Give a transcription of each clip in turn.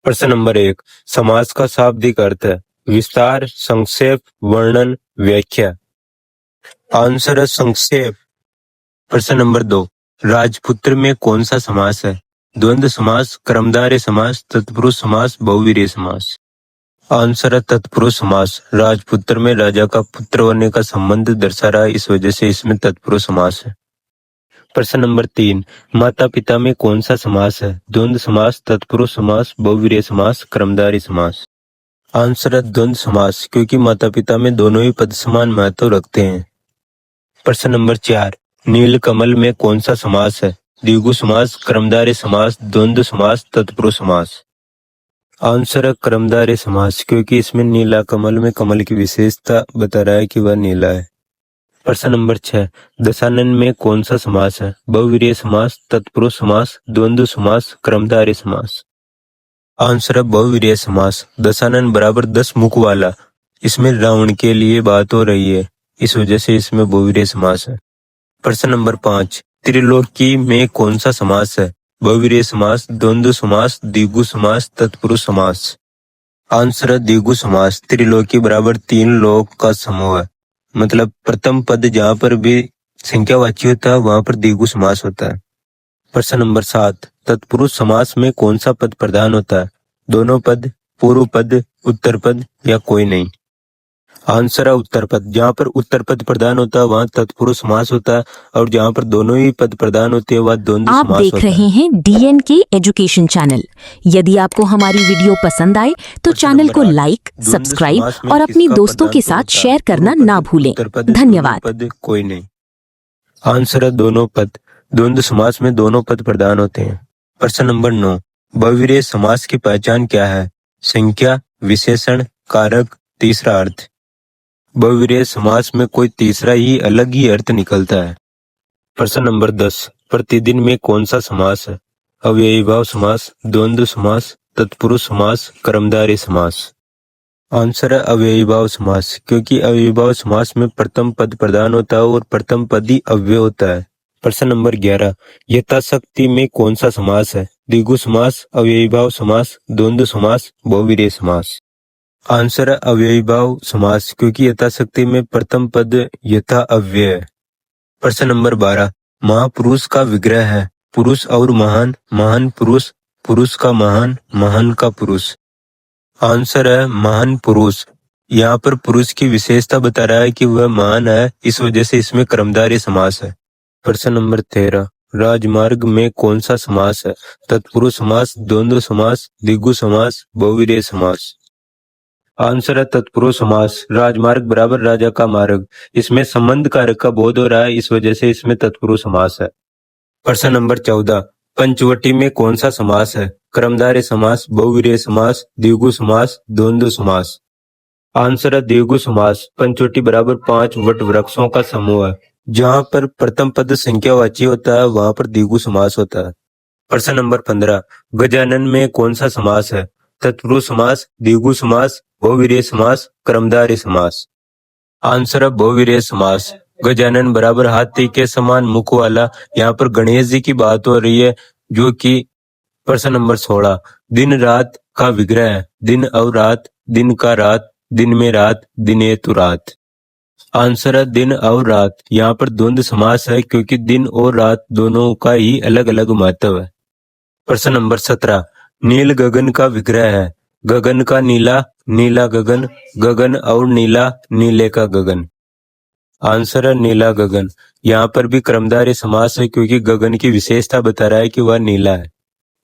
प्रश्न नंबर 1, समास का शाब्दिक अर्थ है विस्तार, संक्षेप, वर्णन, व्याख्या। आंसर है संक्षेप। प्रश्न नंबर 2, राजपुत्र में कौन सा समास है? द्वंद्व समास, कर्मधारय समास, तत्पुरुष समास, बहुवीर्य समास। आंसर है तत्पुरुष समास। राजपुत्र में राजा का पुत्र होने का संबंध दर्शा रहा है, इस वजह से इसमें तत्पुरुष समास है। प्रश्न नंबर 3, माता पिता में कौन सा समास है? द्वंद्व समास, तत्पुरुष समास, बहुवीर्य समास, कर्मधारय समास। आंसर है द्वंद्व समास, क्योंकि माता पिता में दोनों ही पद समान महत्व रखते हैं। प्रश्न नंबर 4, नील कमल में कौन सा समास है? द्विगु समास, कर्मधारय समास, द्वंद्व समास, तत्पुरुष समास। आंसर है कर्मधारय समास, क्योंकि इसमें नीला कमल में कमल की विशेषता बता रहा है कि वह नीला है। प्रश्न नंबर 6, दशानन में कौन सा समास है? बहुवीर्य समास, तत्पुरुष समास, द्वंद्व समास, कर्मधारय समास। आंसर है बहुवीर्य समास। दशानन बराबर 10 मुख वाला, इसमें रावण के लिए बात हो रही है, इस वजह से इसमें बहुवीर्य समास है। प्रश्न नंबर 5, त्रिलोकी में कौन सा समास है? बहुवीर्य समास, द्वंद्व समास, द्विगु समास, तत्पुरुष समास। आंसर है द्विगु समास। त्रिलोकी बराबर 3 लोक का समूह है, मतलब प्रथम पद जहाँ पर भी संख्यावाची होता है वहां पर द्विगु समास होता है। प्रश्न नंबर 7, तत्पुरुष समास में कौन सा पद प्रधान होता है? दोनों पद, पूर्व पद, उत्तर पद या कोई नहीं। आंसर है उत्तर पद। जहाँ पर उत्तर पद प्रधान होता है वहाँ तत्पुरुष समास होता है, और जहाँ पर दोनों ही पद प्रधान होते हैं वह द्वंद्व समास होता है। आप देख रहे हैं DNK एजुकेशन चैनल। यदि आपको हमारी वीडियो पसंद आए तो चैनल को लाइक, सब्सक्राइब और अपनी दोस्तों के साथ शेयर करना ना भूलें। धन्यवाद। पद कोई नहीं। आंसर है दोनों पद। द्वंद्व समास में दोनों पद प्रधान होते हैं। प्रश्न नंबर 9, बहुवीर्य समास की पहचान क्या है? संख्या, विशेषण, कारक, तीसरा अर्थ। बहुवीर्य समास में कोई तीसरा ही अलग ही अर्थ निकलता है। प्रश्न नंबर 10, प्रतिदिन में कौन सा समास है? अव्ययी भाव समास, द्वंद्व समास, तत्पुरुष समास, कर्मधारय समास। आंसर है अव्ययी भाव समास, क्योंकि अव्ययी भाव समास में प्रथम पद प्रधान होता है और प्रथम पद ही अव्यय होता है। प्रश्न नंबर 11, यथाशक्ति में कौन सा समास है? द्विगु समास, अव्ययी भाव समास, द्वंद्व समास, बहुवीर्य समास। आंसर है अव्ययी भाव समास, क्योंकि यथाशक्ति में प्रथम पद यथा अव्यय है। प्रश्न नंबर 12, महापुरुष का विग्रह है? पुरुष और महान, महान पुरुष, पुरुष का महान, महान का पुरुष। आंसर है महान पुरुष। यहाँ पर पुरुष की विशेषता बता रहा है कि वह महान है, इस वजह से इसमें कर्मधारय समास है। प्रश्न नंबर 13, राजमार्ग में कौन सा समास है? तत्पुरुष समास, द्वंद्व समास, द्विगु समास, बहुवीर्य समास। आंसर है तत्पुरुष समास। राजमार्ग बराबर राजा का मार्ग, इसमें संबंध कारक का बोध हो रहा है, इस वजह से इसमें तत्पुरुष समास है। प्रश्न नंबर 14, पंचवटी में कौन सा समास है? कर्मधारय समास, बहुवीर्य समास, द्विगु समास, द्वंद्व समास। आंसर है द्विगु समास। पंचवटी बराबर 5 वट वृक्षों का समूह है। जहाँ पर प्रथम पद संख्यावाची होता है वहां पर द्विगु समास होता है। प्रश्न नंबर 15, गजानन में कौन सा समास है? तत्पुरुष समास, द्विगु समास, बहुवीर्य समास, कर्मधारय समास। आंसर है बहुवीर्य समास। गजानन बराबर हाथी के समान मुख वाला, यहाँ पर गणेश जी की बात हो रही है, जो कि प्रश्न नंबर 16, दिन रात का विग्रह है? दिन और रात, दिन का रात, दिन में रात, दिन हेतु रात। आंसर है दिन और रात। यहाँ पर द्वंद्व समास है, क्योंकि दिन और रात दोनों का ही अलग अलग महत्व है। प्रश्न नंबर 17, नील गगन का विग्रह है? गगन का नीला, नीला गगन, गगन और नीला, नीले का गगन। आंसर है नीला गगन। यहाँ पर भी कर्मधारय समास है, क्योंकि गगन की विशेषता बता रहा है कि वह नीला है।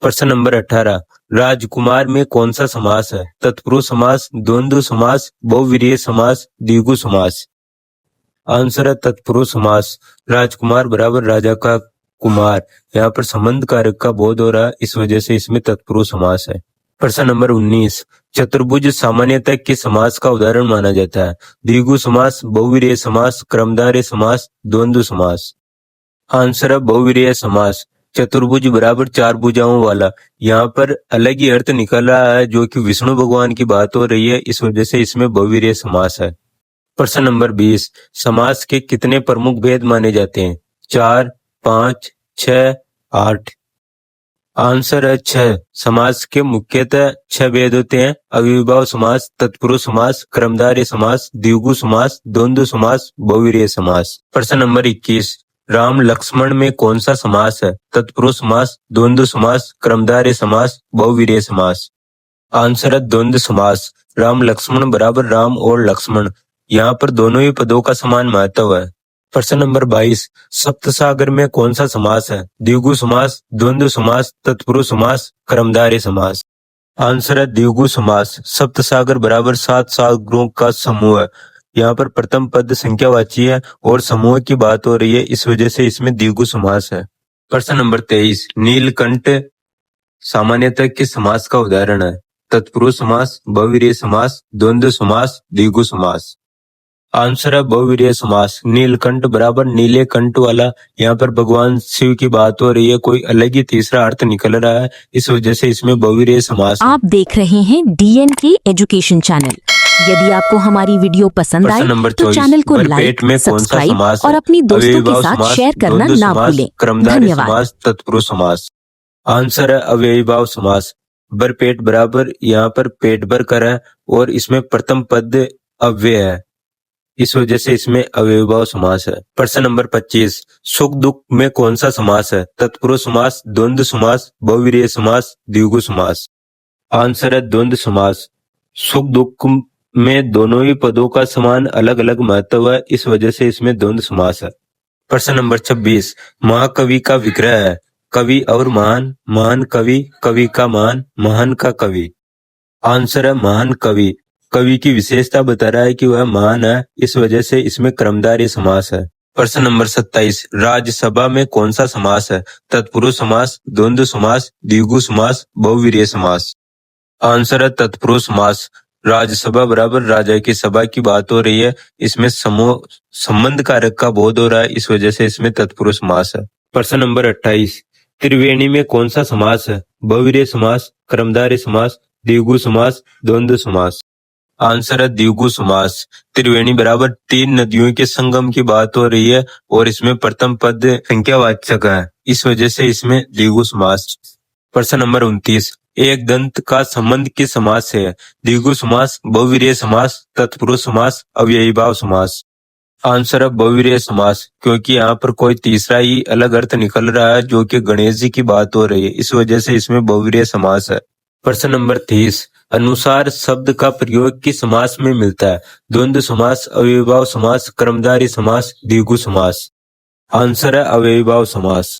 प्रश्न नंबर 18, राजकुमार में कौन सा समास है? तत्पुरुष समास, द्वंद्व समास, बहुवीर्य समास, द्विगु समास। आंसर है तत्पुरुष समास। राजकुमार बराबर राजा का कुमार, यहाँ पर संबंध कारक का बोध हो रहा है, इस वजह से इसमें तत्पुरुष समास है। प्रश्न नंबर 19, चतुर्भुज सामान्यतः किस समास का उदाहरण माना जाता है? द्विगु समास, बहुवीर्य समास, कर्मधारय समास, द्वंद्व समास। आंसर है बहुवीर्य समास। चतुर्भुज बराबर 4 भुजाओं वाला, यहाँ पर अलग ही अर्थ निकल रहा है, जो कि विष्णु भगवान की बात हो रही है, इस वजह से इसमें बहुवीर्य समास है। प्रश्न नंबर 20, समास के कितने प्रमुख भेद माने जाते हैं? 4, 5, 6, 8। आंसर है 6। समास के मुख्यतः 6 भेद होते हैं। अव्ययीभाव समास, तत्पुरुष समास, कर्मधारय समास, द्विगु समास, द्वंद्व समास, बहुव्रीहि समास। प्रश्न नंबर 21, राम लक्ष्मण में कौन सा समास है? तत्पुरुष समास, द्वंद्व समास, कर्मधारय समास, बहुव्रीहि समास। आंसर है द्वंद्व समास। राम लक्ष्मण बराबर राम और लक्ष्मण, यहाँ पर दोनों ही पदों का समान महत्व है। प्रश्न नंबर 22, सप्तसागर में कौन सा समास है? द्विगु समास, द्वंद्व समास, तत्पुरुष समास, कर्मधारय समास। आंसर है द्विगु समास। सप्तसागर बराबर 7 सागरों का समूह है, यहाँ पर प्रथम पद संख्यावाची है और समूह की बात हो रही है, इस वजह से इसमें द्विगु समास है। प्रश्न नंबर 23, नीलकंठ सामान्यतः किस समास का उदाहरण है? तत्पुरुष समास, बहुव्रीहि समास, द्वंद्व समास, द्विगु समास। आंसर है बहुव्रीहि समास। नीलकंठ बराबर नीले कंठ वाला, यहाँ पर भगवान शिव की बात हो रही है, कोई अलग ही तीसरा अर्थ निकल रहा है, इस वजह से इसमें बहुव्रीहि समास है। आप देख रहे हैं DNK एजुकेशन चैनल। यदि आपको हमारी वीडियो पसंद आए तो चैनल को लाइक, सब्सक्राइब और अपनी दोस्तों के साथ शेयर करना ना भूलें। धन्यवाद। तत्पुरुष समास। आंसर है अव्ययीभाव समास। भरपेट बराबर यहाँ पर पेट भर कर है और इसमें प्रथम पद अव्यय है, इस वजह से इसमें अव्ययीभाव समास है। प्रश्न नंबर 25, सुख दुख में कौन सा समास है? तत्पुरुष समास, द्वंद्व समास, बहुव्रीहि समास, द्विगु समास। आंसर है द्वंद्व समास। सुख दुख में दोनों ही पदों का समान अलग अलग महत्व है, इस वजह से इसमें द्वंद्व समास है। प्रश्न नंबर 26, महाकवि का विग्रह है? कवि और महान, महान कवि, कवि का महान, महान का कवि। आंसर है महान कवि। कवि की विशेषता बता रहा है कि वह महान है, इस वजह से इसमें कर्मधारय समास है। प्रश्न नंबर 27, राज्यसभा में कौन सा समास है? तत्पुरुष समास, द्वंद्व समास, द्विगु समास, बहुव्रीहि समास। आंसर है तत्पुरुष समास। राज्यसभा बराबर राजा की सभा की बात हो रही है, इसमें समूह संबंध कारक का बोध हो रहा है, इस वजह से इसमें तत्पुरुष समास है। प्रश्न नंबर 28, त्रिवेणी में कौन सा समास है? बहुव्रीहि समास, कर्मधारय समास, द्विगु समास, द्वंद्व समास। आंसर है द्विगु समास। त्रिवेणी बराबर 3 नदियों के संगम की बात हो रही है और इसमें प्रथम पद संख्यावाचक है, इस वजह से इसमें द्विगु समास। प्रश्न नंबर 29, एक दंत का संबंध किस समास से है? द्विगु समास, बहुव्रीहि समास, तत्पुरुष समास, अव्ययीभाव समास। आंसर है बहुव्रीहि समास, क्योंकि यहाँ पर कोई तीसरा ही अलग अर्थ निकल रहा है जो कि गणेश जी की बात हो रही है, इस वजह से इसमें बहुव्रीहि समास है। प्रश्न नंबर 30, अनुसार शब्द का प्रयोग किस समास में मिलता है? द्वंद्व समास, अव्ययीभाव समास, कर्मधारय समास, द्विगु समास। आंसर है अव्ययीभाव समास।